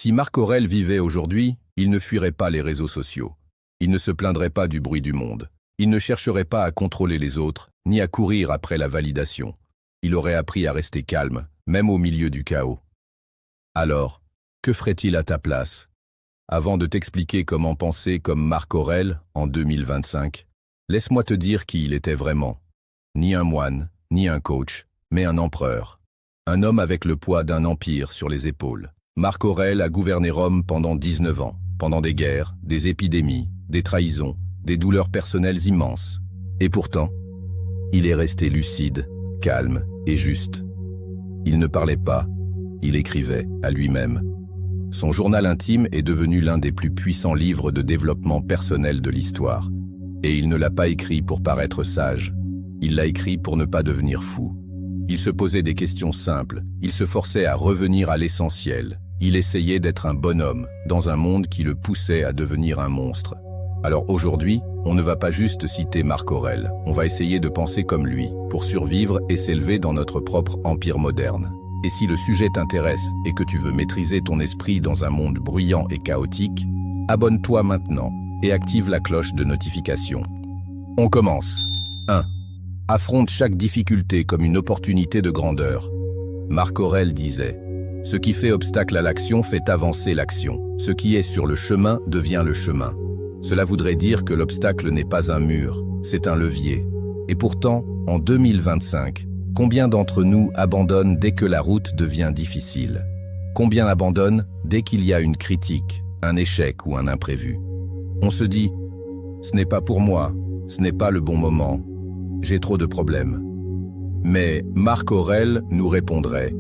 Si Marc Aurèle vivait aujourd'hui, il ne fuirait pas les réseaux sociaux. Il ne se plaindrait pas du bruit du monde. Il ne chercherait pas à contrôler les autres, ni à courir après la validation. Il aurait appris à rester calme, même au milieu du chaos. Alors, que ferait-il à ta place? Avant de t'expliquer comment penser comme Marc Aurèle en 2025, laisse-moi te dire qui il était vraiment. Ni un moine, ni un coach, mais un empereur. Un homme avec le poids d'un empire sur les épaules. Marc Aurèle a gouverné Rome pendant 19 ans, pendant des guerres, des épidémies, des trahisons, des douleurs personnelles immenses. Et pourtant, il est resté lucide, calme et juste. Il ne parlait pas, il écrivait à lui-même. Son journal intime est devenu l'un des plus puissants livres de développement personnel de l'histoire. Et il ne l'a pas écrit pour paraître sage, il l'a écrit pour ne pas devenir fou. Il se posait des questions simples, il se forçait à revenir à l'essentiel. Il essayait d'être un bonhomme, dans un monde qui le poussait à devenir un monstre. Alors aujourd'hui, on ne va pas juste citer Marc Aurèle, on va essayer de penser comme lui, pour survivre et s'élever dans notre propre empire moderne. Et si le sujet t'intéresse et que tu veux maîtriser ton esprit dans un monde bruyant et chaotique, abonne-toi maintenant et active la cloche de notification. On commence. 1. Affronte chaque difficulté comme une opportunité de grandeur. Marc Aurèle disait « Ce qui fait obstacle à l'action fait avancer l'action. Ce qui est sur le chemin devient le chemin. » Cela voudrait dire que l'obstacle n'est pas un mur, c'est un levier. Et pourtant, en 2025, combien d'entre nous abandonnent dès que la route devient difficile? Combien abandonnent dès qu'il y a une critique, un échec ou un imprévu? On se dit « Ce n'est pas pour moi, ce n'est pas le bon moment, j'ai trop de problèmes. » Mais Marc Aurèle nous répondrait